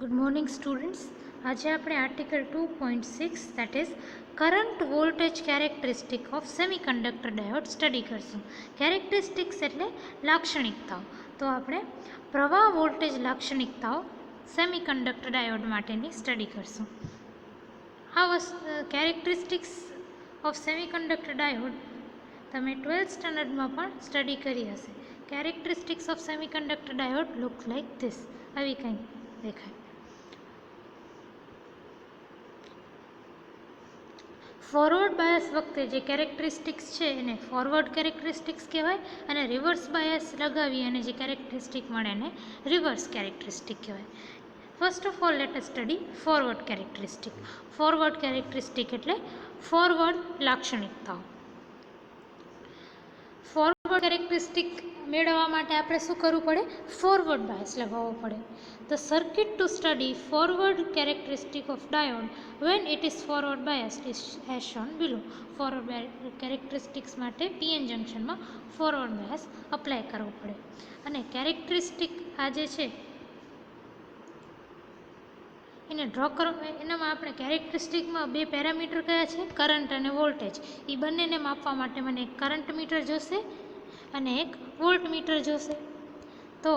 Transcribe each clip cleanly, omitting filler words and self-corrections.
Good morning students. આજે આપણે article 2.6 that is current voltage characteristic of semiconductor diode study કરશું. Characteristics એટલે લાક્ષણિકતાઓ. તો આપણે પ્રવાહ વોલ્ટેજ લાક્ષણિકતાઓ સેમિકન્ડક્ટર ડાયોડ માટેની સ્ટડી કરશું. આ કેરેક્ટરિસ્ટિક્સ ઓફ સેમિકન્ડક્ટર ડાયોડ તમે 12th સ્ટાન્ડર્ડમાં પણ સ્ટડી કરી હશે. Characteristics of semiconductor diode look like this. આવી કંઈ દેખાય. ફોરવર્ડ બાયસ વખતે જે કેરેક્ટરિસ્ટિક્સ છે એને ફોરવર્ડ કેરેક્ટરિસ્ટિક્સ કહેવાય, અને રિવર્સ બાયસ લગાવી અને જે કેરેક્ટરિસ્ટિક મળે એને રિવર્સ કેરેક્ટરિસ્ટિક કહેવાય. First of all let us study forward characteristic. Forward characteristic એટલે ફોરવર્ડ લાક્ષણિકતાઓ. ફોરવર્ડ કેરેક્ટરિસ્ટિક મેળવવા માટે આપણે શું કરવું પડે? ફોરવર્ડ બાયસ લગાવવો પડે. The circuit to study forward characteristic of diode when it is forward biased is as shown below. Forward characteristics માટે PN જંક્શનમાં ફોરવર્ડ બાયસ અપ્લાય કરવો પડે. અને કેરેક્ટરિસ્ટિક આ જે છે એને ડ્રો કરવા, એનામાં આપણે કેરેક્ટરિસ્ટિકમાં બે પેરામીટર કયા છે? કરંટ અને વોલ્ટેજ. એ બંનેને માપવા માટે મને એક કરંટ મીટર જોશે અને એક વોલ્ટ મીટર જોશે. તો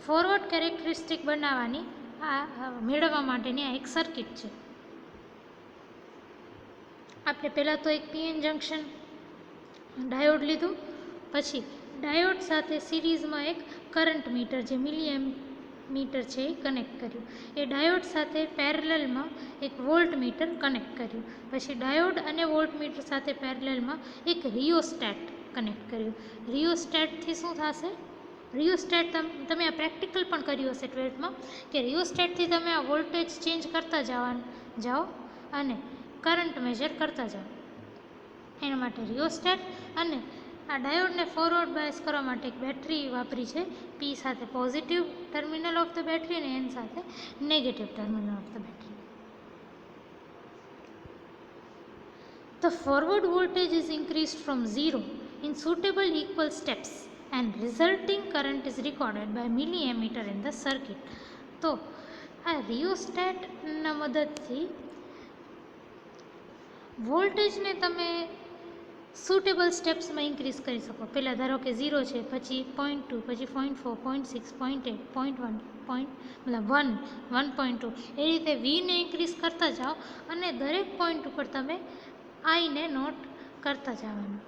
ફોરવર્ડ કેરેક્ટરિસ્ટિક બનાવવાની મેળવવા માટેની આ એક સર્કિટ છે. આપણે પહેલાં તો એક PN જંક્શન ડાયોડ લીધું, પછી ડાયોડ સાથે સિરીઝમાં એક કરંટ મીટર જે મિલી મીટર છે એ કનેક્ટ કર્યું. એ ડાયોડ સાથે પેરેલલમાં એક વોલ્ટ મીટર કનેક્ટ કર્યું. પછી ડાયોડ અને વોલ્ટ મીટર સાથે પેરેલલમાં એક રિયોસ્ટેટ કનેક્ટ કર્યું. રિયોસ્ટેટથી શું થશે? રિયોસ્ટેટ તમે આ પ્રેક્ટિકલ પણ કર્યું હશે 12થમાં, કે રિયોસ્ટેટથી તમે આ વોલ્ટેજ ચેન્જ કરતા જાઓ અને કરંટ મેજર કરતા જાઓ. એના માટે રિયોસ્ટેટ. અને આ ડાયોડને ફોરવર્ડ બાયસ કરવા માટે એક બેટરી વાપરી છે. P સાથે positive terminal of the battery અને N સાથે negative terminal of the battery. The forward voltage is increased from 0 in suitable equal steps and resulting current is recorded by milliammeter in the circuit. તો આ રિયોસ્ટેટના મદદથી વોલ્ટેજને તમે suitable સ્ટેપ્સમાં increase કરી શકો. પહેલાં ધારો કે 0 છે, પછી 0.2, પછી 0.4, 0.6, 0.8, 0.1, મતલબ 1, 1.2, એ રીતે વીને ઇન્ક્રીઝ કરતા જાઓ અને દરેક પોઈન્ટ ઉપર તમે આઈને નોટ કરતા જવાનું.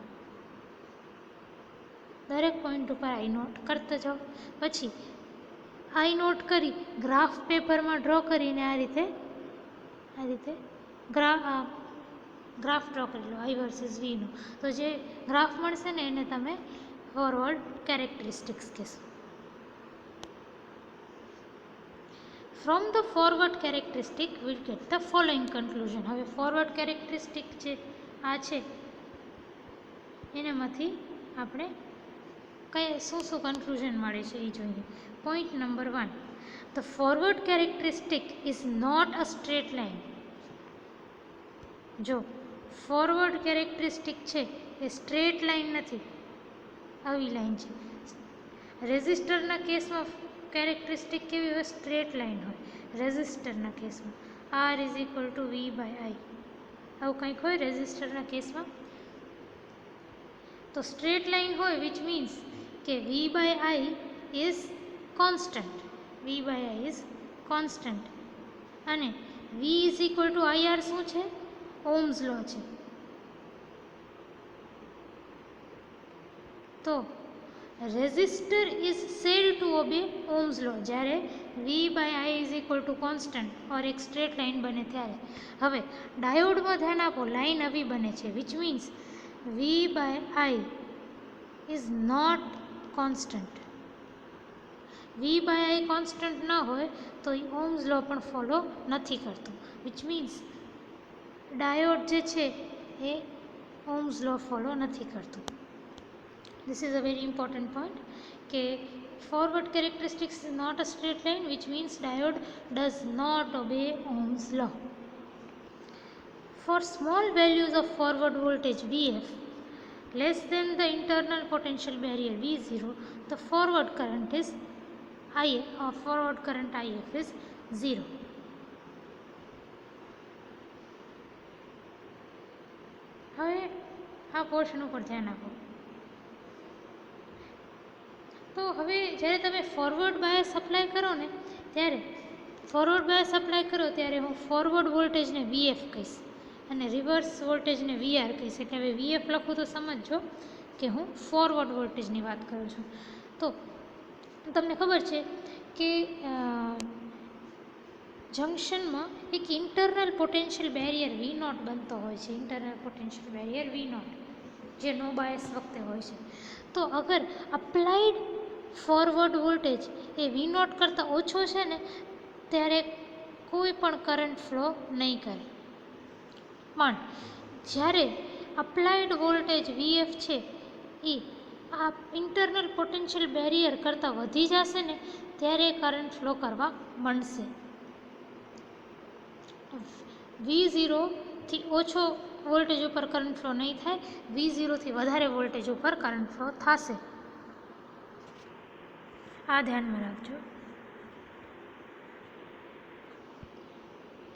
દરેક પોઈન્ટ ઉપર આઈ નોટ કરતા જાઓ. પછી આઈ નોટ કરી ગ્રાફ પેપરમાં ડ્રો કરીને આ રીતે ગ્રાફ ડ્રો કરી લો આઈ વર્સિસ વીનો. તો જે ગ્રાફ મળશે ને એને તમે ફોરવર્ડ કેરેક્ટરિસ્ટિક્સ કહેશો. From the forward characteristic will get the following conclusion. હવે ફોરવર્ડ કેરેક્ટરિસ્ટિક જે આ છે એનામાંથી આપણે શું કન્ક્લુઝન મળે છે એ જોઈએ. Point number 1, the forward characteristic is not a straight line. જો ફોરવર્ડ કેરેક્ટરિસ્ટિક છે એ સ્ટ્રેટ લાઇન નથી, આવી લાઇન છે. રેઝિસ્ટરના કેસમાં કેરેક્ટરિસ્ટિક કેવી હોય? સ્ટ્રેટ લાઇન હોય. રેઝિસ્ટરના કેસમાં R is equal two V/I આવું કંઈક હોય રેઝિસ્ટરના કેસમાં. તો સ્ટ્રેટ લાઇન હોય વિચ મીન્સ કે V/I is constant. V/I is constant. અને V is equal to IR શું છે? ઓહ્મ્સ લો છે. તો resistor is said to obey Ohm's law જ્યારે V/I is equal to constant or એક સ્ટ્રેટ લાઇન બને ત્યારે. હવે ડાયોડમાં ધ્યાન આપો, લાઇન આવી બને છે which means V/I is not constant. V/I constant ન હોય તો એ ઓહ્મ્સ લો પણ ફોલો નથી કરતો, વિચ મીન્સ ડાયોડ જે છે એ ઓહ્મ્સ લો ફોલો નથી કરતું. This is a very important point કે forward characteristics is not a straight line which means diode does not obey Ohm's law. For small values of forward voltage Vf less than the internal potential barrier V0, the forward current IF is 0. હવે આ portion ઉપર ધ્યાન આપો. તો હવે જ્યારે તમે forward bias apply કરો ને ત્યારે હું ફોરવર્ડ વોલ્ટેજને VF કહીશ અને રિવર્સ વોલ્ટેજને VR કહીશ. એટલે હવે VF લખું તો સમજજો કે હું ફોરવર્ડ વોલ્ટેજની વાત કરું છું. તો તમને ખબર છે કે જંક્શનમાં એક ઇન્ટરનલ પોટેન્શિયલ બેરિયર V0 બનતો હોય છે. ઇન્ટરનલ પોટેન્શિયલ બેરિયર V0 જે નો બાયસ વખતે હોય છે. તો અગર અપ્લાઇડ ફોરવર્ડ વોલ્ટેજ એ V0 કરતાં ઓછો છે ને ત્યારે કોઈ પણ કરંટ ફ્લો નહીં કરે. પણ જ્યારે અપ્લાઇડ વોલ્ટેજ VF છે એ આ ઇન્ટરનલ પોટેન્શિયલ બેરિયર કરતાં વધી જશે ને ત્યારે કરંટ ફ્લો કરવા માંડશે. V0 થી ઓછો વોલ્ટેજ ઉપર કરંટ ફ્લો નહીં થાય, V0 થી વધારે વોલ્ટેજ ઉપર કરંટ ફ્લો થશે. આ ધ્યાનમાં રાખજો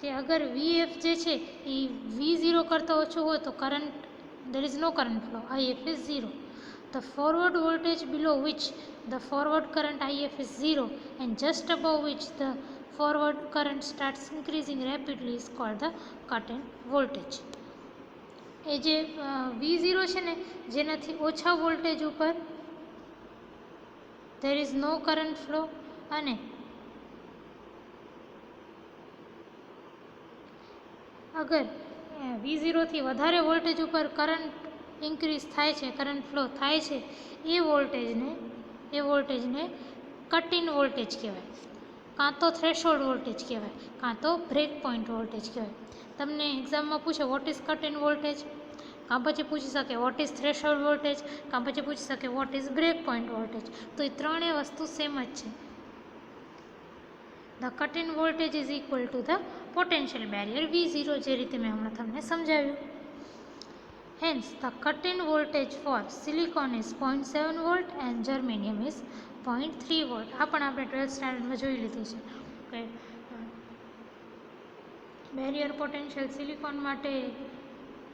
કે અગર VF જે છે એ V0 કરતાં ઓછું હોય તો there is no current flow, IF is 0. The forward voltage below which the forward current IF is 0 and just above which the forward current starts increasing rapidly is called the cut-in voltage. એ જે V0 છે ને જેનાથી ઓછા voltage ઉપર there is no current flow અને અગર V0 થી વધારે વોલ્ટેજ ઉપર કરંટ ઇન્ક્રીઝ થાય છે, કરંટ ફ્લો થાય છે, એ વોલ્ટેજને કટ ઇન વોલ્ટેજ કહેવાય, કાં તો થ્રેશોલ્ડ વોલ્ટેજ કહેવાય, કાં તો બ્રેક પોઈન્ટ વોલ્ટેજ કહેવાય. તમને એક્ઝામમાં પૂછે what is cut in voltage, કાં પછી પૂછી શકે વોટ ઇઝ થ્રેશોલ્ડ વોલ્ટેજ, કાં પછી પૂછી શકે what is break point voltage. તો એ ત્રણેય વસ્તુ સેમ જ છે. The cut in voltage is equal to the potential barrier V0, જે રીતે મેં હમણાં તમને સમજાવ્યું. Hence the cut in voltage for silicon is 0.7 volt and germanium is 0.3 volt. આ પણ આપણે 12th સ્ટાન્ડર્ડમાં જોઈ લીધું છે કે બેરિયર પોટેન્શિયલ સિલિકોન માટે,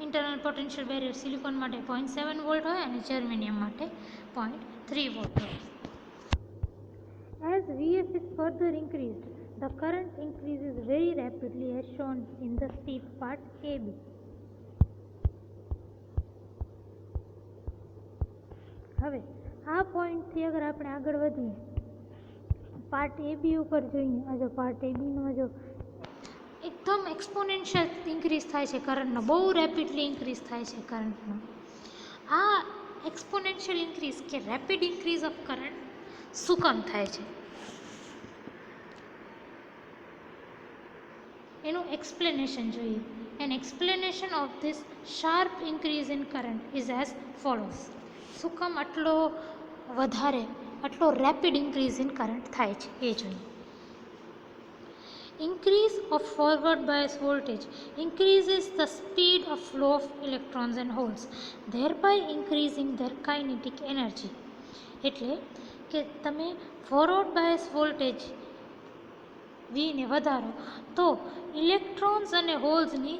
ઇન્ટરનલ પોટેન્શિયલ બેરિયર સિલિકોન માટે 0.7 વોલ્ટ હોય અને જર્મેનિયમ માટે 0.3 વોલ્ટ હોય. As VF is further increased, the current increases very rapidly as shown in the steep part AB. હવે આ પોઈન્ટથી અગર આપણે આગળ વધીએ, પાર્ટ AB ઉપર જોઈએ. આ જો પાર્ટ ABનો જો એકદમ એક્સપોનેન્શિયલ ઇન્ક્રીઝ થાય છે કરંટનો, બહુ રેપિડલી ઇન્ક્રીઝ થાય છે કરંટનો. આ એક્સપોનેન્શિયલ ઇન્ક્રીઝ કે રેપિડ ઇન્ક્રીઝ ઓફ કરંટ શું કામ થાય છે એનું એક્સપ્લેનેશન જોઈએ. An explanation of this sharp increase in current is as follows. શું કામ આટલો રેપિડ ઇન્ક્રીઝ ઇન કરંટ થાય છે એ જોઈએ. Increase of forward bias voltage increases the speed of flow of electrons and holes, thereby increasing their kinetic energy. એટલે કે તમે ફોરવર્ડ બાયસ વોલ્ટેજ વીને વધારો તો ઇલેક્ટ્રોન્સ અને હોલ્સની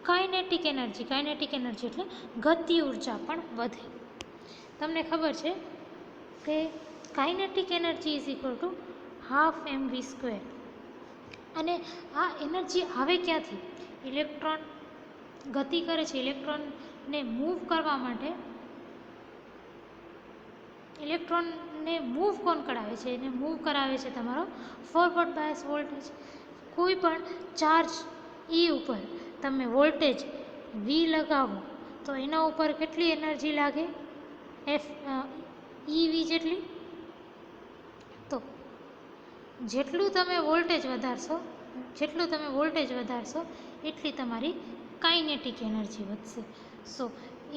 કાઇનેટિક એનર્જી એટલે ગતિ ઉર્જા પણ વધે. તમને ખબર છે કે kinetic energy is equal two 12 mv². અને આ એનર્જી આવે ક્યાંથી? ઇલેક્ટ્રોન ગતિ કરે છે, ઇલેક્ટ્રોનને મૂવ કરવા માટે ઇલેક્ટ્રોનને મૂવ કોણ કરાવે છે? એને મૂવ કરાવે છે તમારો ફોરવર્ડ બાયસ વોલ્ટેજ. કોઈ પણ ચાર્જ E ઉપર તમે વોલ્ટેજ V લગાવો તો એના ઉપર કેટલી એનર્જી લાગે? EV જેટલી. તો જેટલું તમે વોલ્ટેજ વધારશો એટલી તમારી કાઇનેટિક એનર્જી વધશે. So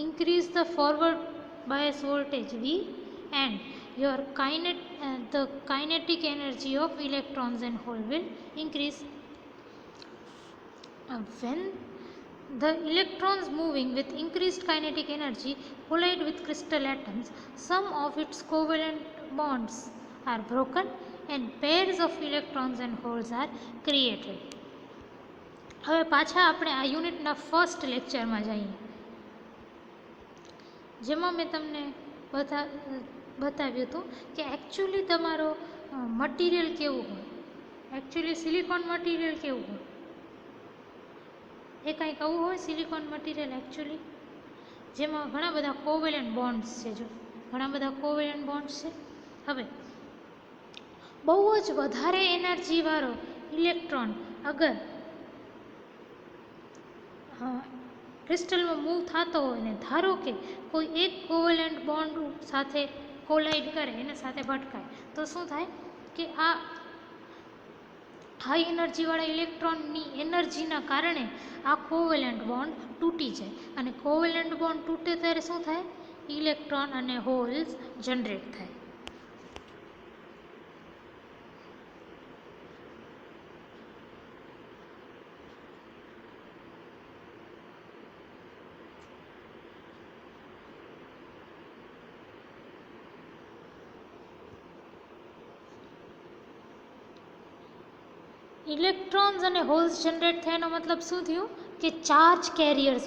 increase the forward bias voltage V and the kinetic energy of electrons and hole will increase. When the electrons moving with increased kinetic energy collide with crystal atoms, some of its covalent bonds are broken and pairs of electrons and holes are created. હવે પાછા આપણે આ યુનિટના first લેક્ચરમાં જઈએ, જેમાં મેં તમને બતાવ્યું હતું કે એકચ્યુઅલી તમારો મટીરિયલ કેવું હોય, એકચ્યુઅલી સિલિકોન મટીરિયલ કેવું હોય, એ કંઈક આવું હોય સિલિકોન મટીરિયલ એકચ્યુઅલી, જેમાં ઘણા બધા કોવેલેન્ટ બોન્ડ્સ છે. જો ઘણા બધા કોવેલેન્ટ બોન્ડ્સ છે. હવે બહુ જ વધારે એનર્જીવાળો ઇલેક્ટ્રોન અગર ક્રિસ્ટલમાં મૂવ થતો હોય ને, ધારો કે કોઈ એક કોવેલેન્ટ બોન્ડ સાથે કોલાઇડ કરે, એના સાથે ભટકાય, તો શું થાય કે આ હાઈ એનર્જીવાળા ઇલેક્ટ્રોનની એનર્જીના કારણે આ કોવેલેન્ટ બોન્ડ તૂટી જાય, અને કોવેલેન્ટ બોન્ડ તૂટે ત્યારે શું થાય, ઇલેક્ટ્રોન અને હોલ્સ જનરેટ થાય. ઇલેક્ટ્રોન્સ અને હોલ્સ જનરેટ થયાનો મતલબ શું થયું કે ચાર્જ કેરિયર્સ,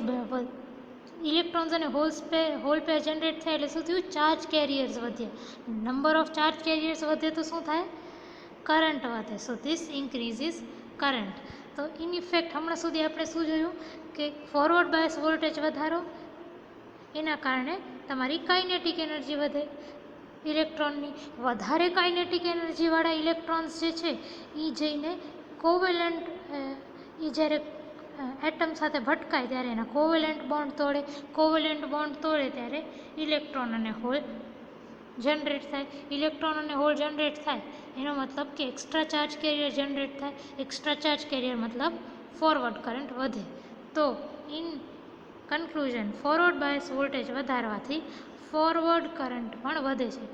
ઇલેક્ટ્રોન્સ અને હોલ પેર જનરેટ થયા એટલે શું થયું, ચાર્જ કેરિયર્સ વધ્યા. નંબર ઓફ ચાર્જ કેરિયર્સ વધે તો શું થાય, કરંટ વધે. So this increases current. તો ઇન ઇફેક્ટ હમણાં સુધી આપણે શું જોયું કે ફોરવર્ડ બાયસ વોલ્ટેજ વધારો, એના કારણે તમારી કાઇનેટિક એનર્જી વધે. ઇલેક્ટ્રોનની વધારે કાઇનેટિક એનર્જીવાળા ઇલેક્ટ્રોન્સ જે છે એ જઈને કોવેલેન્ટ, એ જ્યારે એટમ સાથે ભટકાય ત્યારે એના કોવેલેન્ટ બોન્ડ તોડે, કોવેલેન્ટ બોન્ડ તોડે ત્યારે ઇલેક્ટ્રોન અને હોલ જનરેટ થાય. ઇલેક્ટ્રોન અને હોલ જનરેટ થાય એનો મતલબ કે એક્સ્ટ્રા ચાર્જ કેરિયર જનરેટ થાય. એક્સ્ટ્રા ચાર્જ કેરિયર મતલબ ફોરવર્ડ કરંટ વધે. તો in conclusion, forward bias voltage વધારવાથી ફોરવર્ડ કરંટ પણ વધે છે.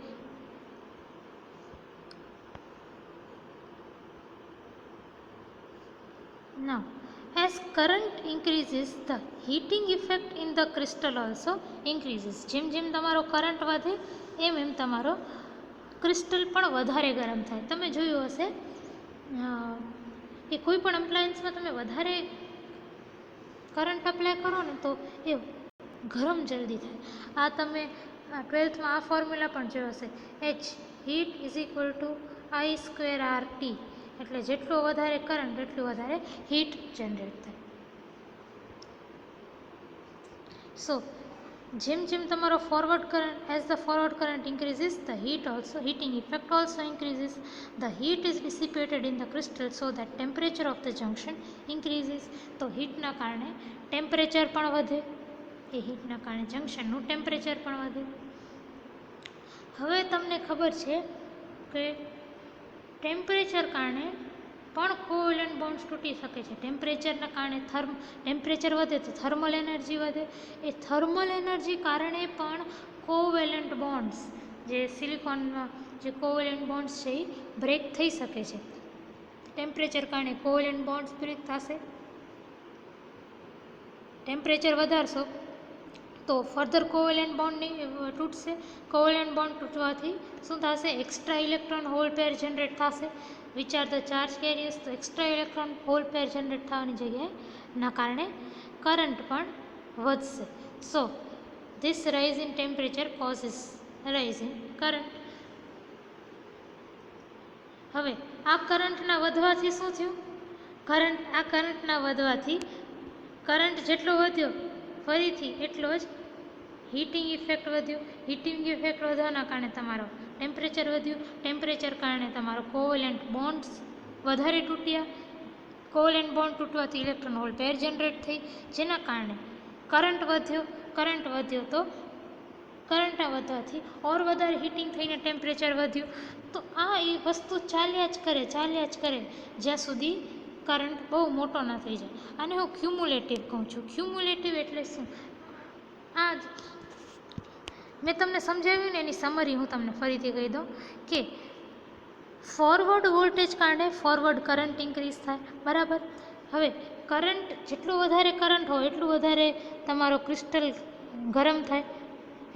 Now, as current increases, the heating effect in the crystal also increases. જેમ જેમ તમારો કરંટ વધે એમ એમ તમારો ક્રિસ્ટલ પણ વધારે ગરમ થાય. તમે જોયું હશે કે કોઈ પણ એપ્લાયન્સમાં તમે વધારે કરંટ અપ્લાય કરો ને તો એ ગરમ જલ્દી થાય. આ તમે 12thમાં આ ફોર્મ્યુલા પણ જોયો હશે, H heat is equal two I²RT. એટલે જેટલો વધારે કરંટ એટલું વધારે હીટ જનરેટ થાય. સો જેમ જેમ તમારો forward current, as the forward current increases, the heating effect also increases. The heat is dissipated in the crystal so that temperature of the junction increases. તો હીટના કારણે ટેમ્પરેચર પણ વધે, એ હીટના કારણે જંક્શનનું ટેમ્પરેચર પણ વધે. હવે તમને ખબર છે કે ટેમ્પરેચર કારણે પણ કોવેલેન્ટ બોન્ડ્સ તૂટી શકે છે. ટેમ્પરેચરના કારણે ટેમ્પરેચર વધે તો થર્મલ એનર્જી વધે. એ થર્મલ એનર્જી કારણે પણ કોવેલેન્ટ બોન્ડ્સ, જે સિલિકોનમાં જે કોવેલેન્ટ બોન્ડ્સ છે એ બ્રેક થઈ શકે છે. ટેમ્પરેચર કારણે કોવેલેન્ટ બોન્ડ્સ બ્રેક થશે. ટેમ્પરેચર વધારશો તો ફર્ધર કોવેલેન્ટ બોન્ડ તૂટશે. કોવેલેન્ટ બોન્ડ તૂટવાથી શું થશે, extra electron hole pair generate થશે. Which are the charge carriers. તો extra electron hole pair generate થવાની જગ્યાએ ના કારણે કરંટ પણ વધશે. So this rise in temperature causes rise in current. હવે આ કરંટના વધવાથી શું થયું, આ કરંટના વધવાથી કરંટ જેટલો વધ્યો ફરીથી એટલો જ હીટિંગ ઇફેક્ટ વધ્યો. હીટિંગ ઇફેક્ટ વધવાના કારણે તમારો ટેમ્પરેચર વધ્યું. ટેમ્પરેચર કારણે તમારો કોવેલેન્ટ બોન્ડ્સ વધારે તૂટ્યા. Covalent bond તૂટવાથી electron hole pair generate થઈ, જેના કારણે કરંટ વધ્યો. કરંટ વધ્યો તો કરંટના વધવાથી ઓર વધારે હીટિંગ થઈને ટેમ્પરેચર વધ્યું. તો આ એ વસ્તુ ચાલ્યા જ કરે જ્યાં સુધી કરંટ બહુ મોટો ન થઈ જાય. અને હું ક્યુમ્યુલેટિવ કહું છું. ક્યુમ્યુલેટિવ એટલે શું, આ મેં તમને સમજાવ્યું ને એની સમરી હું તમને ફરીથી કહી દઉં કે ફોરવર્ડ વોલ્ટેજ કારણે ફોરવર્ડ કરંટ ઇન્ક્રીઝ થાય, બરાબર. હવે કરંટ, જેટલું વધારે કરંટ હોય એટલું વધારે તમારો ક્રિસ્ટલ ગરમ થાય,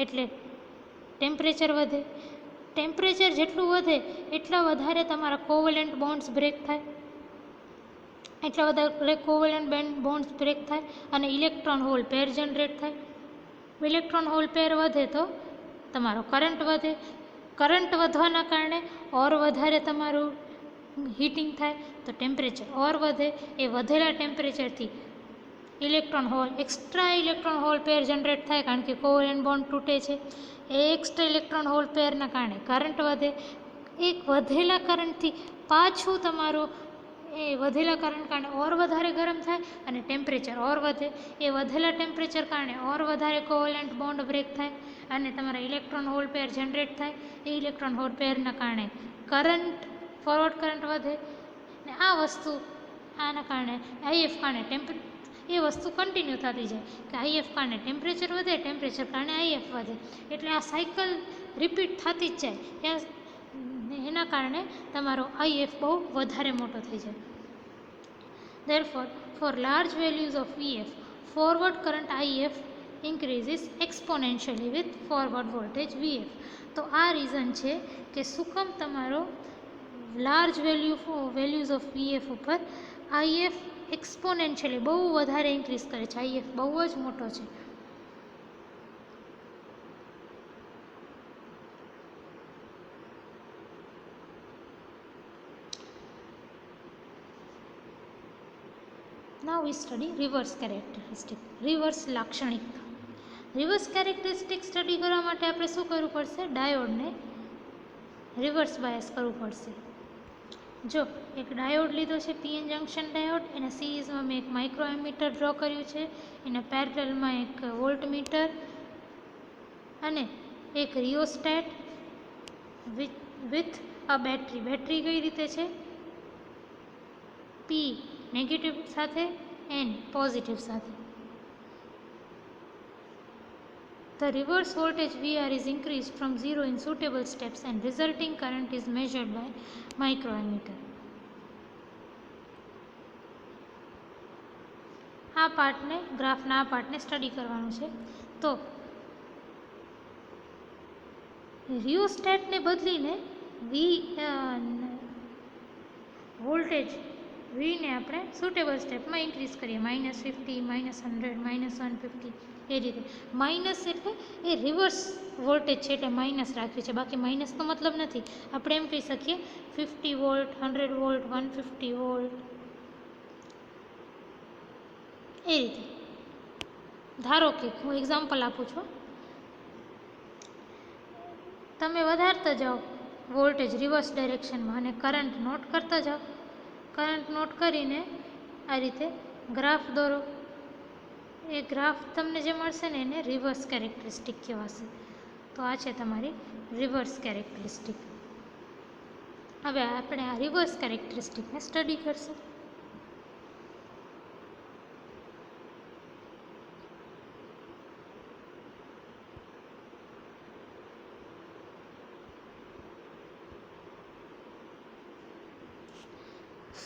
એટલે ટેમ્પરેચર વધે. ટેમ્પરેચર જેટલું વધે એટલા વધારે તમારા કોવેલેન્ટ બોન્ડ્સ બ્રેક થાય, એટલા વધારે કોવેલેન્ટ બોન્ડ્સ બ્રેક થાય અને ઇલેક્ટ્રોન હોલ પેર જનરેટ થાય. ઇલેક્ટ્રોન હોલ પેર વધે તો તમારો કરંટ વધે. કરંટ વધવાના કારણે ઓર વધારે તમારું હીટિંગ થાય તો ટેમ્પરેચર ઓર વધે. એ વધેલા ટેમ્પરેચરથી extra electron hole pair generate થાય કારણ કે કોવેલેન્ટ બોન્ડ તૂટે છે. એ એક્સ્ટ્રા ઇલેક્ટ્રોન હોલ પેરના કારણે કરંટ વધે. એક વધેલા કરંટથી પાછું તમારું એ વધેલા કરંટ કારણે ઓર વધારે ગરમ થાય અને ટેમ્પરેચર ઓર વધે. એ વધેલા ટેમ્પરેચર કારણે ઓર વધારે કોવેલેન્ટ બોન્ડ બ્રેક થાય અને તમારા ઇલેક્ટ્રોન હોલ પેર જનરેટ થાય. એ ઇલેક્ટ્રોન હોલ પેરના કારણે કરંટ ફોરવર્ડ કરંટ વધે. ને આ વસ્તુ આના કારણે આઈએફ કારણે એ વસ્તુ કન્ટિન્યુ થતી જાય કે આઈએફ કારણે ટેમ્પરેચર વધે, ટેમ્પરેચર કારણે આઈએફ વધે. એટલે આ સાયકલ રિપીટ થતી જ જાય. એના કારણે તમારો આઈએફ બહુ વધારે મોટો થઈ જાય. Therefore, for large values of VF, forward current IF increases exponentially with forward voltage VF. તો આ રીઝન છે કે શું કામ તમારો લાર્જ વેલ્યુઝ ઓફ VF ઉપર IF એક્સપોનેન્શિયલી બહુ વધારે ઇન્ક્રીઝ કરે છે. IF બહુ જ મોટો છે. Now we study reverse characteristic, reverse લાક્ષણિકતા. રિવર્સ કેરેક્ટરિસ્ટિક સ્ટડી કરવા માટે આપણે શું કરવું પડશે? ડાયોડને રિવર્સ બાયસ કરવું પડશે. જો એક ડાયોડ લીધો છે, પીએન જંક્શન ડાયોડ, એને સિરીઝમાં મેં એક માઇક્રો એમીટર ડ્રો કર્યું છે, એને પેરેલલમાં એક વોલ્ટમીટર અને એક rheostat with a battery. Battery કઈ રીતે છે? પી નેગેટિવ સાથે, એન પોઝિટિવ સાથે. The reverse voltage VR is increased from 0 in suitable steps and resulting current is measured by microammeter. આ પાર્ટને ગ્રાફના આ પાર્ટને સ્ટડી કરવાનું છે. તો રિયોસ્ટેટને બદલીને વોલ્ટેજ વીને આપણે સુટેબલ સ્ટેપમાં ઇન્ક્રીઝ કરીએ. -50, -100, -150 એ રીતે. માઇનસ એટલે એ રિવર્સ વોલ્ટેજ છે એટલે માઇનસ રાખ્યું છે, બાકી માઇનસનો મતલબ નથી. આપણે એમ કહી શકીએ 50 વોલ્ટ, 100 વોલ્ટ, 150 વોલ્ટ એ રીતે. ધારો કે હું એક્ઝામ્પલ આપું છું, તમે વધારતા જાઓ વોલ્ટેજ રિવર્સ ડાયરેક્શનમાં અને કરંટ નોટ કરતા જાઓ. કરંટ નોટ કરીને આ રીતે ગ્રાફ દોરો. એ ગ્રાફ તમને જે મળશે ને એને રિવર્સ કેરેક્ટરિસ્ટિક કહેવાશે. તો આ છે તમારી રિવર્સ કેરેક્ટરિસ્ટિક. હવે આપણે આ રિવર્સ કેરેક્ટરિસ્ટિકને સ્ટડી કરશું.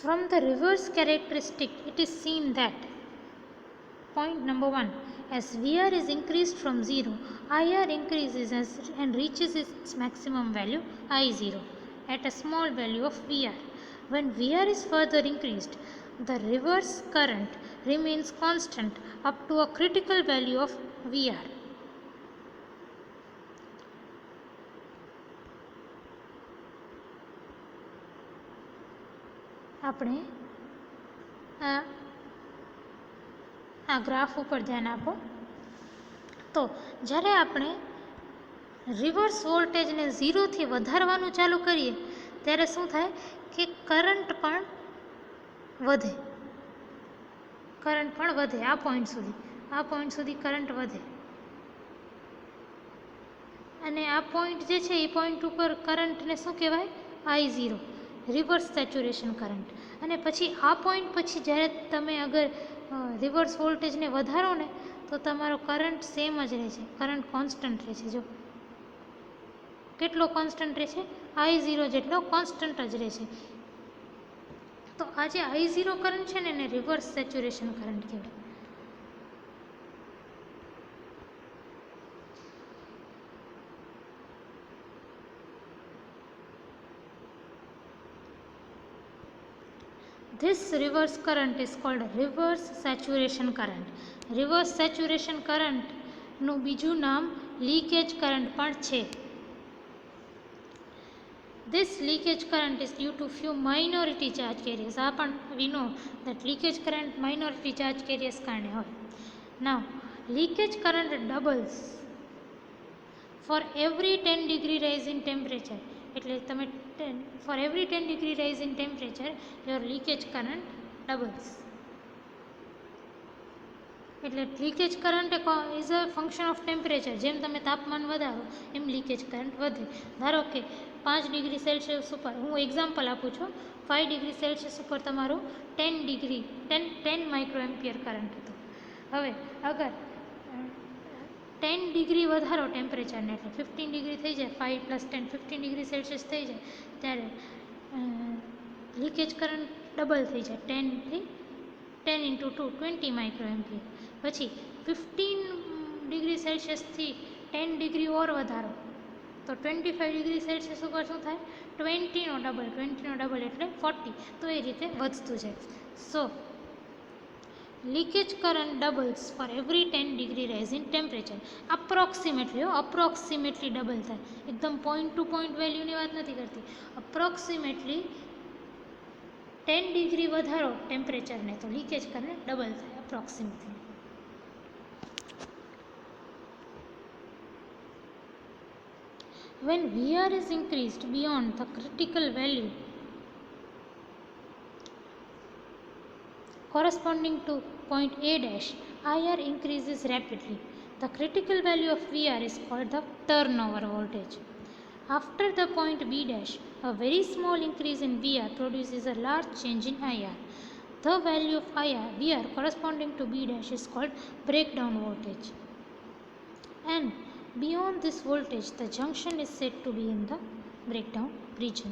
From the reverse characteristic, it is seen that point number 1, as VR is increased from 0, IR increases and reaches its maximum value I0 at a small value of VR. When VR is further increased, the reverse current remains constant up to a critical value of VR. આપણે આ graph ઉપર ધ્યાન આપો. તો જ્યારે આપણે reverse વોલ્ટેજને 0થી વધારવાનું ચાલુ કરીએ ત્યારે શું થાય કે કરંટ પણ વધે. આ પોઈન્ટ સુધી કરંટ વધે. અને આ પોઈન્ટ જે છે એ પોઈન્ટ ઉપર કરંટને શું કહેવાય? I0, reverse saturation current. અને પછી આ પોઈન્ટ પછી જ્યારે તમે અગર રિવર્સ વોલ્ટેજને વધારો ને તો તમારો કરંટ સેમ જ રહે છે, કરંટ કોન્સ્ટન્ટ રહે છે. જો કેટલો કોન્સ્ટન્ટ રહે છે? I0 જેટલો કોન્સ્ટન્ટ જ રહે છે. તો આ જે I0 કરંટ છે ને એને રિવર્સ સેચ્યુરેશન કરંટ કહેવાય. This reverse current is called reverse saturation current. Reverse saturation current નું બીજું નામ leakage current પણ છે. This leakage current is due to few minority charge carriers. We know that leakage current minority charge carriers કારણે હોય. Now, leakage current doubles for every 10 degree rise in temperature. એટલે તમે for every 10 degree rise in temperature, your leakage current doubles. એટલે leakage current is a function of temperature. જેમ તમે તાપમાન વધારો એમ leakage current વધે. ધારો કે 5 ડિગ્રી સેલ્સિયસ ઉપર, હું એક્ઝામ્પલ આપું છું, 5 ડિગ્રી સેલ્સિયસ ઉપર તમારું 10 માઇક્રોએમ્પિયર કરંટ હતું. હવે અગર 10 ડિગ્રી વધારો ટેમ્પરેચરને, એટલે 15 ડિગ્રી થઈ જાય, 5 + 10 15 ડિગ્રી સેલ્સિયસ થઈ જાય, ત્યારે લીકેજ કરંટ ડબલ થઈ જાય. 10 × 2 20 માઇક્રોએમ્પિયર. પછી 15 ડિગ્રી સેલ્સિયસથી 10 ડિગ્રી ઓર વધારો, તો 25 ડિગ્રી સેલ્સિયસ ઉપર શું થાય? 20નો ડબલ એટલે 40. તો એ રીતે વધતું જાય. સો leakage current doubles for every 10 degree rise in temperature. Approximately double થાય. એકદમ પોઈન્ટ ટુ પોઈન્ટ વેલ્યુની વાત નથી કરતી. અપ્રોક્સિમેટલી 10 ડિગ્રી વધારો ટેમ્પરેચરને, તો લીકેજ કરંટ ડબલ થાય approximately. When VR is increased beyond the critical value corresponding to point A dash, IR increases rapidly. The critical value of VR is called the turnover voltage. After the point B dash, a very small increase in VR produces a large change in IR. The value of VR corresponding to B dash is called breakdown voltage. And beyond this voltage, the junction is said to be in the breakdown region.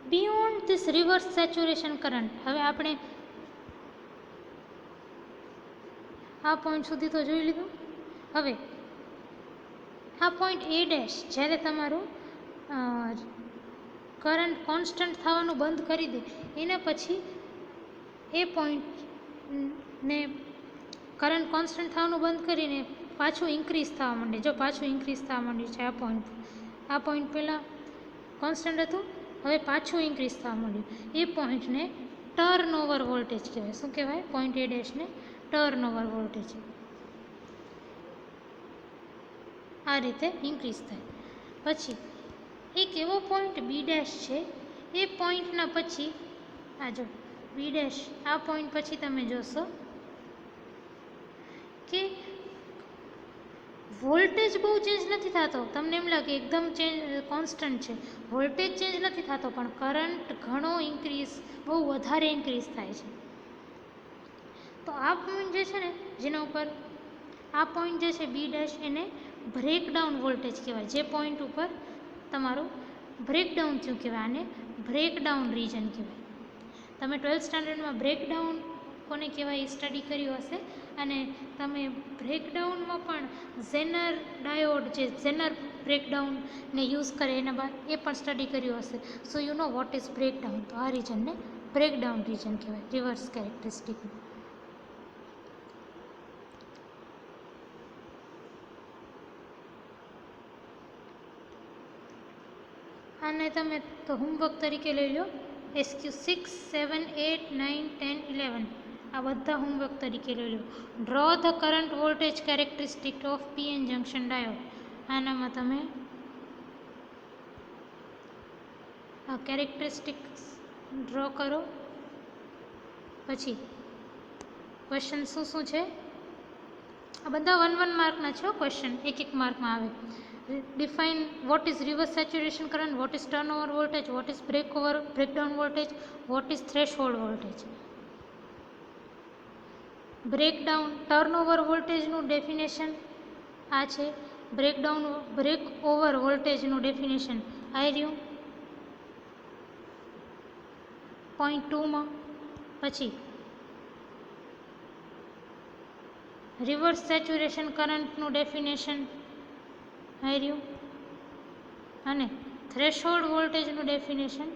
Beyond this reverse saturation current, હવે આપણે આ point સુધી તો જોઈ લીધું. હવે આ point A dash જ્યારે તમારું કરંટ કોન્સ્ટન્ટ થવાનું બંધ કરી દે, એના પછી એ પોઈન્ટને કરંટ કોન્સ્ટન્ટ થવાનું બંધ કરીને પાછું ઇન્ક્રીઝ થવા માંડે. જો પાછું ઇન્ક્રીઝ થવા માંડ્યું છે આ પોઈન્ટ પહેલાં કોન્સ્ટન્ટ હતું, હવે પાછું ઇન્ક્રીઝ થવા માંડ્યું. એ પોઈન્ટને ટર્નઓવર વોલ્ટેજ કહેવાય. શું કહેવાય? પોઈન્ટ A ડેશને ટર્નઓવર વોલ્ટેજ. આ રીતે ઇન્ક્રીઝ થાય. પછી એક એવો પોઈન્ટ B ડેશ છે, એ પોઈન્ટના પછી આ જો B ડેશ, આ પોઈન્ટ પછી તમે જોશો કે વોલ્ટેજ બહુ ચેન્જ નથી થતો. તમને એમ લાગે એકદમ કોન્સ્ટન્ટ છે, વોલ્ટેજ ચેન્જ નથી થતો, પણ કરંટ ઘણો બહુ વધારે ઇન્ક્રીઝ થાય છે. તો આ પોઈન્ટ જે છે ને, જેના ઉપર આ પોઈન્ટ જે છે B ડેશ, એને બ્રેકડાઉન વોલ્ટેજ કહેવાય. જે પોઈન્ટ ઉપર તમારું બ્રેકડાઉન થયું કહેવાય, આને બ્રેકડાઉન રીજન કહેવાય. તમે 12th સ્ટાન્ડર્ડમાં બ્રેકડાઉન કોને કહેવાય એ સ્ટડી કર્યું હશે. અને તમે બ્રેકડાઉનમાં પણ ઝેનર ડાયોડ, જે ઝેનર બ્રેકડાઉનને યુઝ કરે એના બાદ એ પણ સ્ટડી કર્યું હશે. So you know what is breakdown. તો આ રીજનને બ્રેકડાઉન રીજન કહેવાય, રિવર્સ કેરેક્ટરિસ્ટિક. આને તમે તો હોમવર્ક તરીકે લઈ લો. SQ 6, 7, 8, 9, 10, 11 આ બધા હોમવર્ક તરીકે લઈ લો. Draw the current voltage characteristic of PN junction diode. આનામાં તમે આ કેરેક્ટરિસ્ટિક્સ ડ્રો કરો. પછી ક્વેશ્ચન શું છે, આ બધા 1 માર્કના છે ક્વેશ્ચન, એક માર્કમાં આવે. Define what is reverse saturation current, what is turnover voltage, what is breakdown voltage, what is threshold voltage. Breakdown turnover વોલ્ટેજનું ડેફિનેશન આ છે. બ્રેકઓવર વોલ્ટેજનું ડેફિનેશન આ રહ્યું પોઈન્ટ 2માં. પછી રિવર્સ સેચ્યુરેશન કરંટનું ડેફિનેશન આ રહ્યું, અને થ્રેશોલ્ડ વોલ્ટેજનું ડેફિનેશન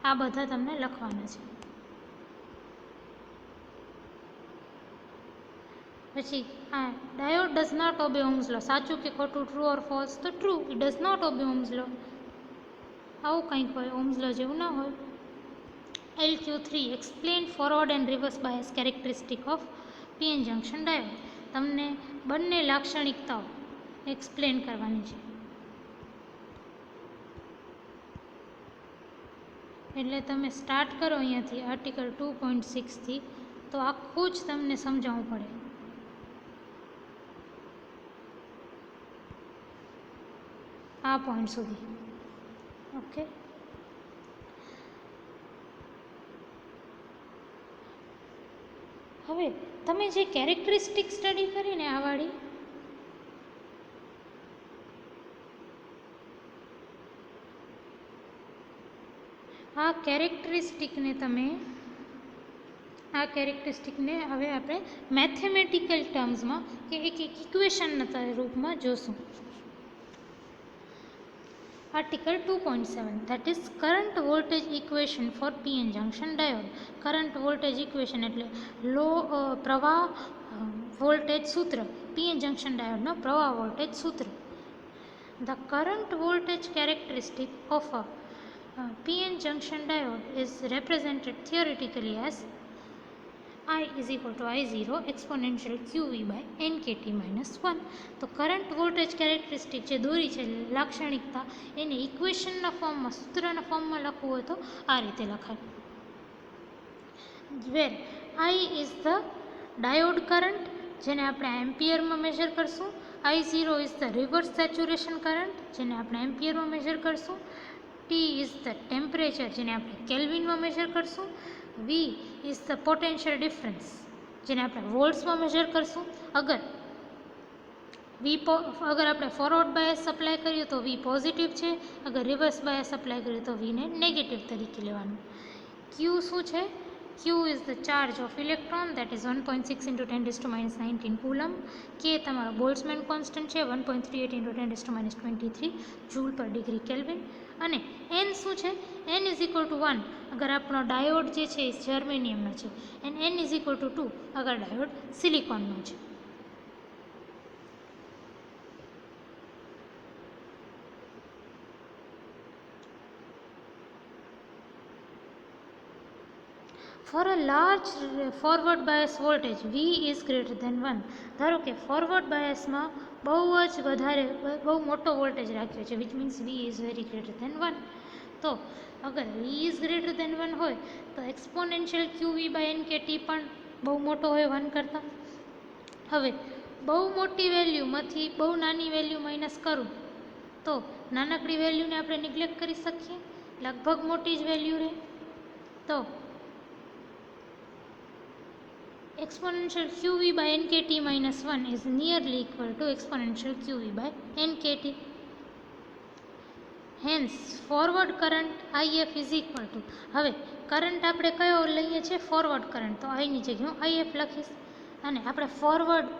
આ બધા તમને લખવાના છે. પછી આ diode does not obey Ohm's law, સાચું કે ખોટું, ટ્રુ ઓર ફોલ્સ? તો true, it does not obey Ohm's law. આવું કંઈક હોય, ઓહ્મ્સ લો જેવું ના હોય. LQ3 explain forward and reverse bias characteristic of PN junction diode. તમને બંને લાક્ષણિકતાઓ એક્સપ્લેન કરવાની છે. એટલે તમે સ્ટાર્ટ કરો અહીંયાથી આર્ટિકલ 2.6થી, તો આખું જ તમને સમજાવવું પડે. આ પોઈન્ટ સુધી. ઓકે, હવે તમે જે કેરેક્ટરિસ્ટિક સ્ટડી કરીને આ વાળી, આ કેરેક્ટરિસ્ટિકને હવે આપણે મેથેમેટિકલ ટર્મ્સમાં કે એક ઇક્વેશનના રૂપમાં જોશું. Article 2.7 that is current voltage equation for PN junction diode. Current voltage equation એટલે પ્રવાહ વોલ્ટેજ સૂત્ર, PN જંક્શન ડાયોડનો પ્રવાહ વોલ્ટેજ સૂત્ર. The current voltage characteristic of a PN junction diode is represented theoretically as I is equal to I0 exponential QV by NKT minus 1. તો current voltage characteristic જે દોરી છે લાક્ષણિકતા, એને ઇક્વેશનના ફોર્મમાં, સૂત્રના ફોર્મમાં લખવું હોય તો આ રીતે લખાય. વેર I is the diode current, જેને આપણે એમ્પિયરમાં મેજર કરશું. I0 is the reverse saturation current, જેને આપણે એમ્પિયરમાં મેજર કરશું. T is the ટેમ્પરેચર, જેને આપણે કેલ્વિનમાં મેજર કરશું. V is the potential difference, જેને આપણે વોલ્ટ્સમાં મેજર કરશું. અગર આપણે ફોરવર્ડ બાયસ અપ્લાય કરીએ તો V પોઝિટિવ છે, અગર રિવર્સ બાયસ અપ્લાય કરીએ તો Vને નેગેટિવ તરીકે લેવાનું. Q શું છે? Q is the charge of electron, that is 1.6 × 10⁻19 coulomb. K તમારો બોલ્ટ્ઝમેન કોન્સ્ટન્ટ છે, 1.38 × 10⁻23 જૂલ પર ડિગ્રી કેલ્વિન. અને N શું છે? N is equal to 1 અગર આપણો ડાયોડ જે છે એ જર્મેનિયમનો છે, and N is equal to 2 અગર ડાયોડ સિલિકોનનો છે. For a large forward bias voltage V is greater than 1. ધારો કે ફોરવર્ડ બાયસમાં બહુ મોટો વોલ્ટેજ રાખ્યો છે, which means V is very greater than 1. તો અગર V is greater than 1 હોય તો એક્સપોનેન્શિયલ QV by NKT પણ બહુ મોટો હોય 1 કરતાં. હવે બહુ મોટી વેલ્યુમાંથી બહુ નાની વેલ્યુ માઇનસ કરું તો નાનકડી વેલ્યુને આપણે નિગ્લેક્ટ કરી શકીએ, લગભગ મોટી જ વેલ્યુ રહે. તો exponential QV by NKT minus 1 is nearly equal to exponential QV by NKT. Hence, forward current IF is equal to, હવે કરંટ આપણે કયો લઈએ છીએ? ફોરવર્ડ કરંટ, તો આની જગ્યાએ હું IF લખીશ. અને આપણે ફોરવર્ડ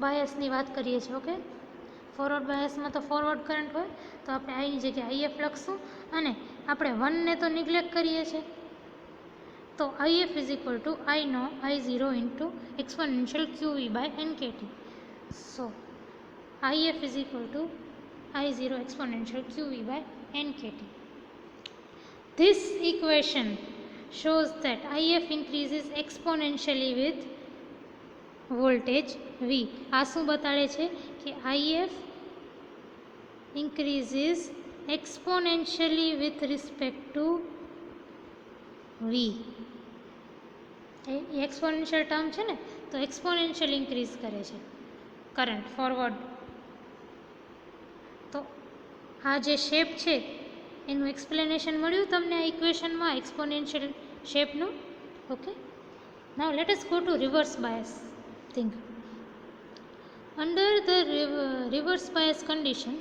બાયસની વાત કરીએ છીએ. ઓકે, ફોરવર્ડ બાયસમાં તો ફોરવર્ડ કરંટ હોય, તો આપણે આની જગ્યાએ IF લખશું. અને આપણે 1ને તો નિગ્લેક્ટ કરીએ છીએ, તો IF is equal to I0 into exponential QV by NKT. So, IF is equal to I0 exponential QV by NKT. This equation shows that IF increases exponentially with voltage V. આ શું બતાડે છે કે IF increases exponentially with respect to V. A exponential term છે ને, તો exponential increase કરે છે current forward. તો આ જે શેપ છે એનું એક્સપ્લેનેશન મળ્યું તમને આ ઇક્વેશનમાં, એક્સપોનેન્શિયલ શેપનું. Okay, now let us go to reverse bias thing. Under the reverse bias condition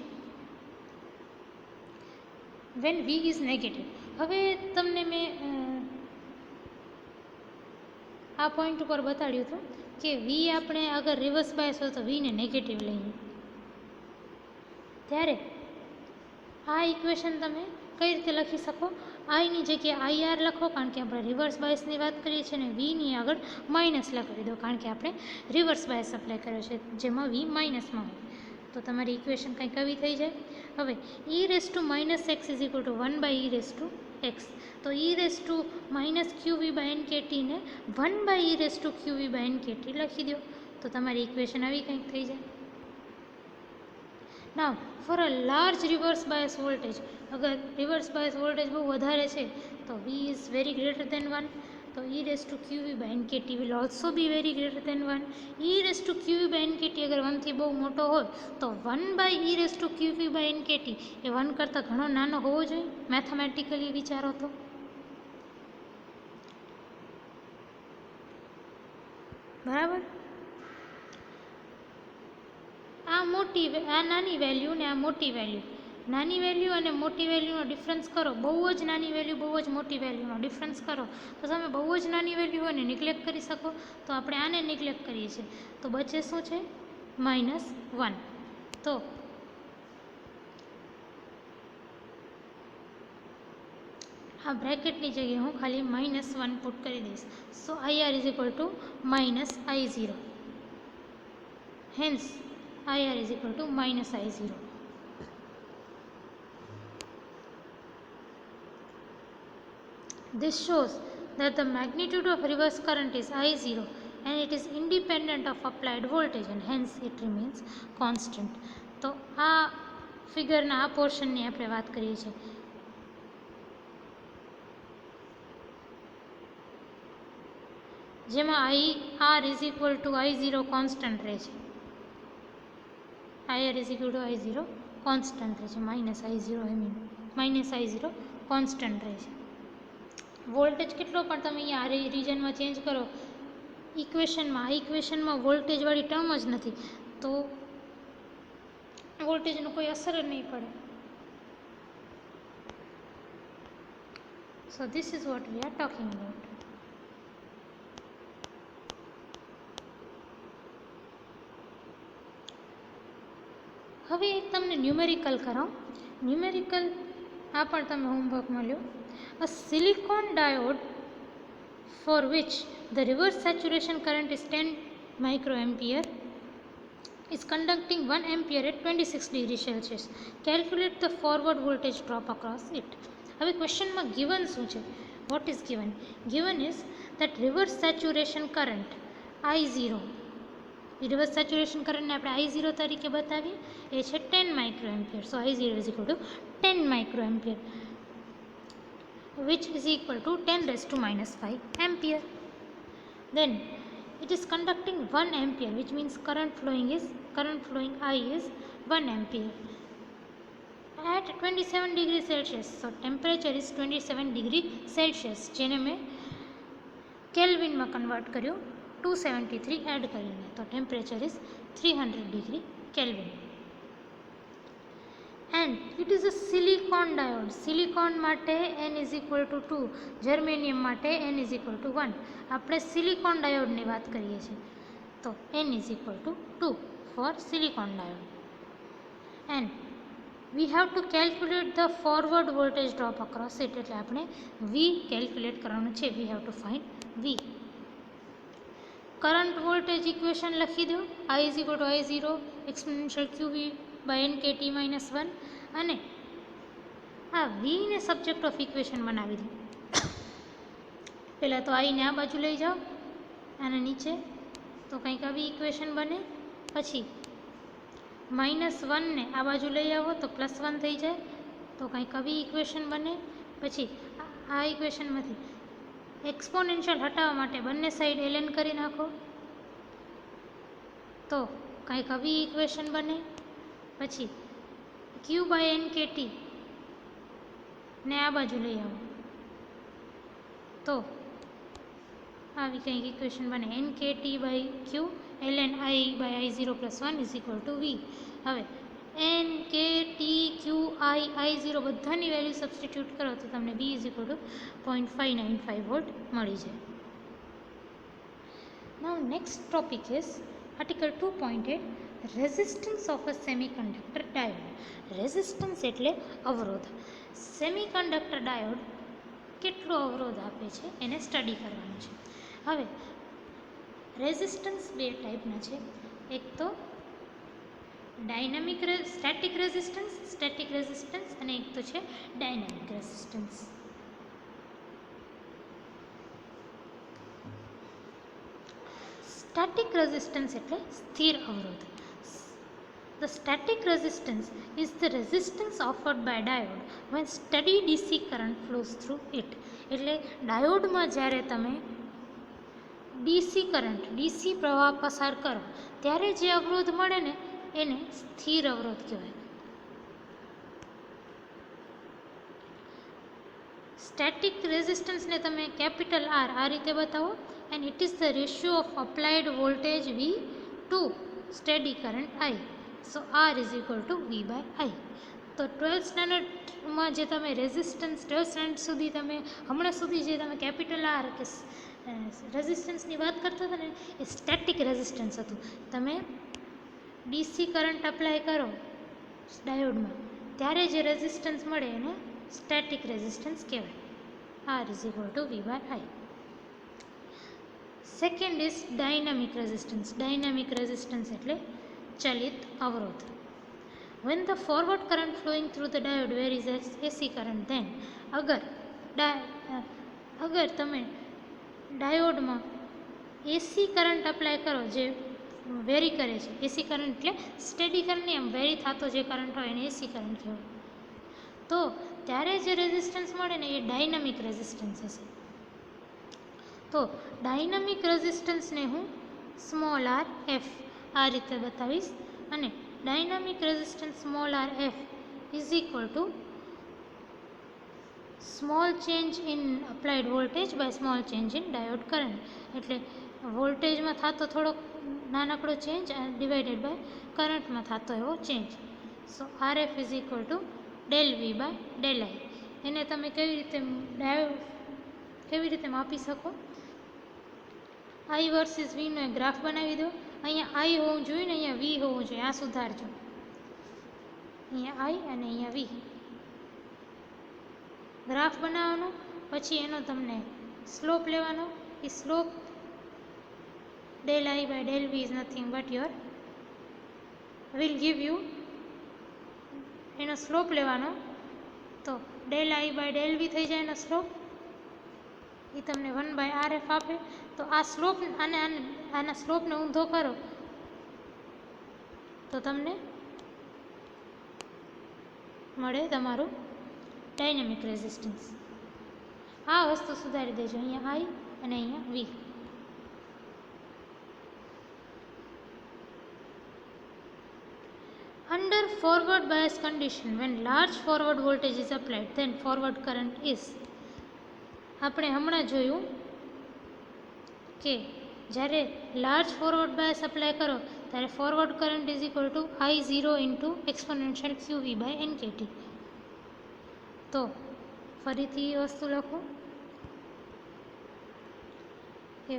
when V is negative. હવે તમને મેં આ પોઈન્ટ ઉપર બતાડ્યું હતું કે V આપણે અગર રિવર્સ બાયસ હોય તો Vને નેગેટિવ લઈએ, ત્યારે આ ઇક્વેશન તમે કઈ રીતે લખી શકો? આઈની જગ્યાએ આઈઆર લખો કારણ કે આપણે રિવર્સ બાયસની વાત કરીએ છીએ, અને વીની આગળ માઇનસ લગાવી દો કારણ કે આપણે રિવર્સ બાયસ અપ્લાય કર્યો છે જેમાં વી માઇનસમાં હોય. તો તમારી ઇક્વેશન કંઈક આવી થઈ જાય. હવે E raise to minus X is equal to 1 by E raise to X. તો E raise to minus QV by N કેટીને 1 by E raise to QV by N KT લખી દો. તો તમારી ઇક્વેશન આવી કંઈક થઈ જાય. Now for a large reverse bias voltage, અગર રિવર્સ બાયસ વોલ્ટેજ બહુ વધારે છે તો V is very greater than 1. તો E raise to QV by N KT will also be very greater than 1. E raise to QV by N KT અગર 1થી બહુ મોટો હોય તો 1 by E raise to QV by N KT એ 1 કરતાં ઘણો નાનો હોવો જોઈએ. મેથેમેટિકલી વિચારો તો. બરાબર. આ નાની વેલ્યુ ને આ મોટી વેલ્યુ, નાની વેલ્યુ અને મોટી વેલ્યુનો ડિફરન્સ કરો, બહુ જ નાની વેલ્યુ બહુ જ મોટી વેલ્યુનો ડિફરન્સ કરો તો તમે બહુ જ નાની વેલ્યુ હોય ને નિગ્લેક્ટ કરી શકો. તો આપણે આને નિગ્લેક્ટ કરીએ છીએ તો બચે શું છે? -1. તો આ બ્રેકેટની જગ્યાએ હું ખાલી -1 પુટ કરી દઈશ. So IR is equal to -I0. Hence IR is equal to -I0. This shows that the magnitude of reverse current is I0 and it is independent of applied voltage and hence it remains constant. તો આ ફિગરના આ પોર્શનની આપણે વાત કરીએ છીએ. જેમાં IR is equal to I0 constant રહે છે. IR is equal to I0 constant રહે છે. -I0 કોન્સ્ટન્ટ રહે છે. વોલ્ટેજ કેટલો પણ તમે અહીંયા આ રિજનમાં ચેન્જ કરો ઇક્વેશનમાં, આ ઇક્વેશનમાં વોલ્ટેજવાળી ટર્મ જ નથી તો વોલ્ટેજનો કોઈ અસર જ નહીં પડે. So this is what we are talking about. હવે એક તમને ન્યુમેરિકલ કરાવું. ન્યુમેરિકલ આ પણ તમે હોમવર્ક મળ્યો. A silicon diode for which the reverse saturation current is 10 microampere is conducting 1 ampere at 26 degrees Celsius. Calculate the forward voltage drop across it. હવે ક્વેશ્ચનમાં given શું છે? What is given? Given is that reverse saturation current I0. Reverse saturation કરંટને આપણે I0 તરીકે બતાવીએ એ છે 10 માઇક્રોએમ્પિયર. સો I0 is equal to 10 માઇક્રોએમ્પિયર which is equal to 10 raised to -5 ampere. Then it is conducting 1 ampere which means current flowing I is 1 ampere at 27 degree Celsius. So temperature is 27 degree Celsius જેને મેં કેલ્વિનમાં convert કર્યું 273 add કરીને. તો temperature is 300 degree kelvin. And it is a silicon diode. Silicon માટે n is equal to 2, germanium માટે n is equal to 1. આપણે silicon ડાયોડની વાત કરીએ છીએ તો n is equal to 2 for silicon diode. And we have to calculate the forward voltage drop across it. એટલે આપણે વી કેલ્ક્યુલેટ કરવાનું છે. We have to find V. Current voltage equation લખી દો. I is equal to I0 exponential QV by NKT -1 અને આ વીને subject of equation બનાવી દો. પહેલાં તો આઈને આ બાજુ લઈ જાઓ અને નીચે તો કંઈક આવી ઇક્વેશન બને. પછી -1ને આ બાજુ લઈ આવો તો +1 થઈ જાય તો કંઈક આવી ઇક્વેશન બને. પછી આ ઇક્વેશનમાંથી એક્સપોનેન્શિયલ હટાવવા માટે બંને સાઈડ ln કરી નાખો તો કંઈક આવી ઇક્વેશન બને. પછી Q/NKT ને આ બાજુ લઈ આવો તો આવી કંઈક ઇક્વેશન બને. NKT/Q ln I/I0 + 1 is equal to V. હવે NKT QI/I0 બધાની વેલ્યુ સબસ્ટિટ્યૂટ કરો તો તમને V is equal to 0.595 volt મળી જાય. Now next topic is Article 2.8 resistance of a semiconductor diode. Resistance એટલે અવરોધ. સેમિકન્ડક્ટર ડાયોડ કેટલો અવરોધ આપે છે એને સ્ટડી કરવાનું છે. હવે રેઝિસ્ટન્સ બે ટાઈપના છે. એક તો સ્ટેટિક રેઝિસ્ટન્સ અને એક તો છે ડાયનામિક રેઝિસ્ટન્સ. સ્ટેટિક રેઝિસ્ટન્સ એટલે સ્થિર અવરોધ. The static resistance is the resistance offered by diode when steady DC current flows through it. એટલે ડાયોડમાં જ્યારે તમે ડીસી પ્રવાહ પસાર કરો ત્યારે જે અવરોધ મળે ને એને સ્થિર અવરોધ કહેવાય. સ્ટેટિક રેઝિસ્ટન્સને તમે કેપિટલ R આ રીતે બતાવો, and it is the ratio of applied voltage V to steady current I. So R is equal to V by I. તો 12th સ્ટાન્ડર્ડમાં જે તમે રેઝિસ્ટન્સ 12th સ્ટાન્ડર્ડ સુધી તમે હમણાં સુધી જે તમે કેપિટલ R કે રેઝિસ્ટન્સની વાત કરતા હતા ને એ સ્ટેટિક રેઝિસ્ટન્સ હતું. તમે ડીસી કરંટ અપ્લાય કરો ડાયોડમાં ત્યારે જે રેઝિસ્ટન્સ મળે એને સ્ટેટિક રેઝિસ્ટન્સ કહેવાય. R is equal to V by I. Second is dynamic resistance. Dynamic resistance એટલે ચલિત અવરોધ. When the forward current flowing through the diode varies AC current, then અગર તમે ડાયોડમાં એસી કરંટ અપ્લાય કરો જે વેરી કરે છે, એસી કરંટ એટલે સ્ટેડી કરંટ નહીં, એમ વેરી થતો જે કરંટ હોય એને એસી કરંટ કહેવાય, તો ત્યારે જે રેઝિસ્ટન્સ મળે ને એ ડાયનામિક રેઝિસ્ટન્સ હશે. તો ડાયનામિક રેઝિસ્ટન્સને હું સ્મોલ આર એફ આ રીતે બતાવીશ, અને dynamic resistance small R F is equal to small change in applied voltage by small change in diode current. એટલે વોલ્ટેજમાં થતો થોડોક નાનકડો ચેન્જ ડિવાઇડેડ બાય કરંટમાં થતો એવો change. So R F is equal to del V by del I. એને તમે કેવી રીતે માપી શકો? આઈ વર્સિસ વીનો એક ગ્રાફ બનાવી દો. અહીંયા આઈ હોવું જોઈએ ને અહીંયા વી હોવું જોઈએ, આ સુધારજો. અહીંયા આઈ અને અહીંયા વી ગ્રાફ બનાવવાનો, પછી એનો તમને સ્લોપ લેવાનો. એ slope del I by del V is nothing but your will give you, એનો સ્લોપ લેવાનો તો del I by del V થઈ જાય એનો સ્લોપ, એ તમને 1/RF આપે. તો આ સ્લોપ આના સ્લોપને ઊંધો કરો તો તમને મળે તમારું ડાયનેમિક રેઝિસ્ટન્સ. આ વસ્તુ સુધારી દેજો, અહીંયા આઈ અને અહીંયા વી. Under forward bias condition, when large forward voltage is applied, then forward current is. આપણે હમણાં જોયું કે જ્યારે લાર્જ ફોરવર્ડ બાયસ અપ્લાય કરો ત્યારે forward current is equal to I0 into exponential QV by NKT. તો ફરીથી એ વસ્તુ લખું કે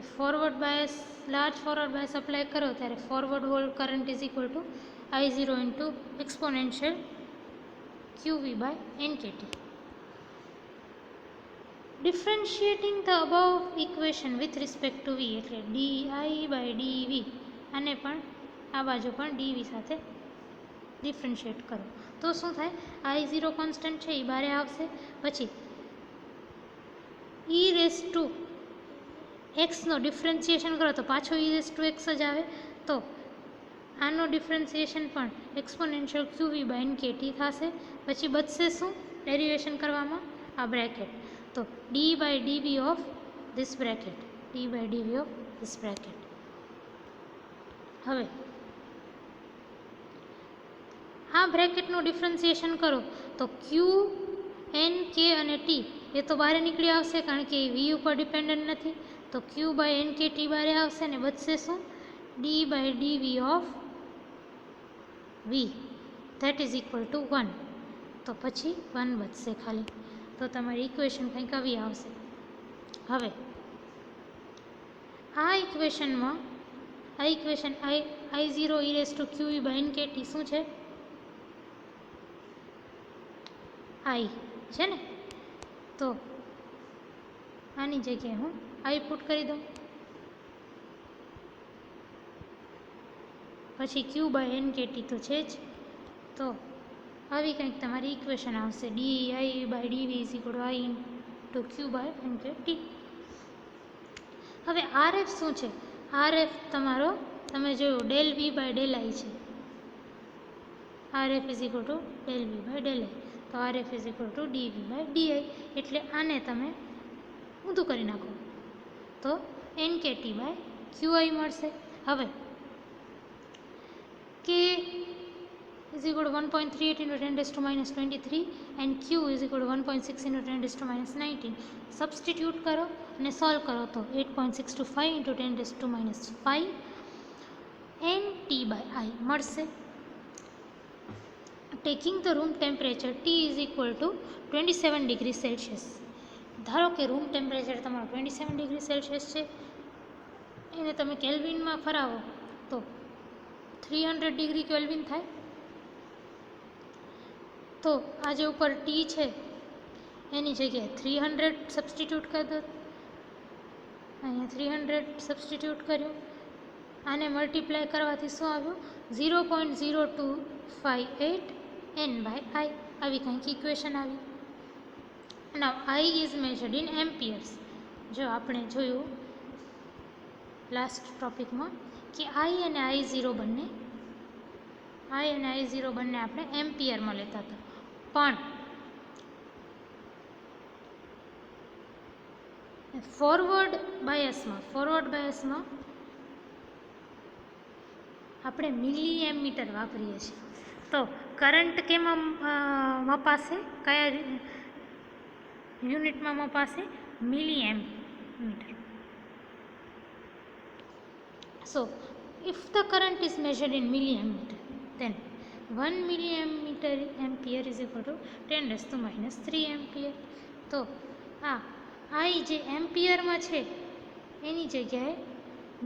લાર્જ ફોરવર્ડ બાયસ અપ્લાય કરો ત્યારે forward current is equal to I0 into exponential QV by NKT. Differentiating the above equation with respect to V એટલે DI by DV, આને પણ આ બાજુ પણ DV સાથે ડિફરન્શિએટ કરો તો શું થાય? I0 કોન્સ્ટન્ટ છે એ બારે આવશે, પછી e⁻x ડિફરન્શિએશન કરો તો પાછો e⁻x જ આવે. તો આનો ડિફરન્શિએશન પણ એક્સપોનેન્શિયલ QV બાય NKT થશે. પછી બચશે શું ડેરિવેશન કરવામાં? આ બ્રેકેટ. તો d by dv of this bracket, d by dv of this bracket. હવે આ બ્રેકેટનું ડિફરન્શિએશન કરો તો q, n, k અને t એ તો બહાર નીકળી આવશે કારણ કે એ v ઉપર ડિપેન્ડન્ટ નથી. તો q બાય NKT બહાર આવશે ને બચશે શું? d by dv of v, that is equal to 1. તો પછી 1 બચશે ખાલી. તો તમારી ઇક્વેશન કંઈક આવી આવશે. હવે આ ઇક્વેશનમાં આ ઇક્વેશન I0 e⁻⁴ શું છે? I છે ને, તો આની જગ્યાએ હું I પુટ કરી દઉં. પછી Q/nkt તો છે જ, તો આવી કંઈક તમારી ઇક્વેશન આવશે. dI/dV = I × Q/nkt. હવે RF શું છે? RF તમારો તમે જોયું ∂V/∂I છે. RF = ∂V/∂I, તો RF = dV/dI. એટલે આને તમે ઊંધું કરી નાખો તો nkt/Qi મળશે. હવે K is equal to 1.38 into 10 to -23 and Q is equal to 1.6 into 10 to -19. Substitute કરો અને સોલ્વ કરો તો 8.625 into 10 to -5 NT/I મળશે. Taking the room temperature T is equal to 27 degree Celsius. ધારો કે રૂમ ટેમ્પરેચર તમારું 27 ડિગ્રી સેલ્સિયસ છે, એને તમે કેલ્વિનમાં ફરાવો તો 300 ડિગ્રી કેલ્વિન થાય. તો આ જે ઉપર ટી છે એની જગ્યાએ 300 સબસ્ટિટ્યૂટ કરી દો. અહીંયા 300 સબસ્ટિટ્યૂટ કર્યું, આને મલ્ટીપ્લાય કરવાથી શું આવ્યું? 0.0258 n/I. આવી કંઈક ઇક્વેશન આવી. નાવ I ઇઝ મેઝર્ડ ઇન એમ્પિયર્સ. જો આપણે જોયું લાસ્ટ ટોપિકમાં કે I અને I0 બંને આપણે એમ્પિયરમાં લેતા હતા, પણ ફોરવર્ડ બાયસમાં આપણે મિલી એમીટર વાપરીએ છીએ. તો કરંટ કેમાં મપાશે? કયા યુનિટમાં મપાશે? મિલી ammeter. So, if the current is measured in milliammeter, then 1 milliampere is equal to 10 to -3 ampere. તો આ I જે એમ્પિયરમાં છે એની જગ્યાએ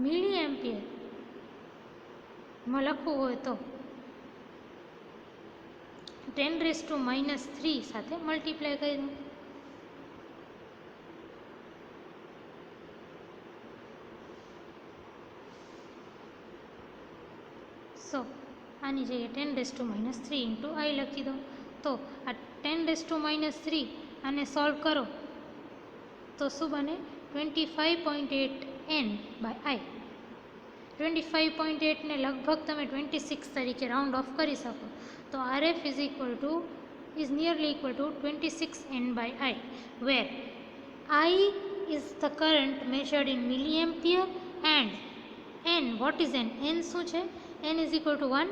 મિલી એમ્પિયરમાં લખવું હોય તો 10 to -3 સાથે મલ્ટીપ્લાય કરી દઉં. સો આની જગ્યાએ 10 to -3 into I લખી દો. તો આ 10 to -3 આને સોલ્વ કરો તો શું બને? 25.8 n/I. 25.8 ને લગભગ તમે 26 તરીકે રાઉન્ડ ઓફ કરી શકો. તો RF is nearly equal to 26 n/I, where I is the current measured in milliampere and n, what is n? n શું છે? n is equal to 1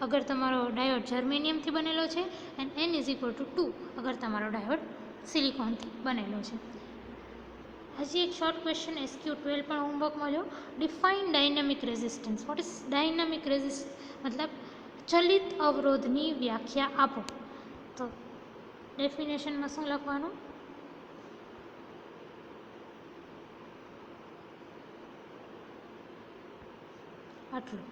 અગર તમારો ડાયોડ જર્મેનિયમથી બનેલો છે, and n is equal to 2 અગર તમારો ડાયોડ સિલિકોનથી બનેલો છે. હજી એક શોર્ટ ક્વેશ્ચન SQ12 પણ હોમવર્કમાં લો. Define dynamic resistance. What is dynamic resistance? મતલબ ચલિત અવરોધની વ્યાખ્યા આપો. તો ડેફિનેશનમાં શું લખવાનું? આટલું.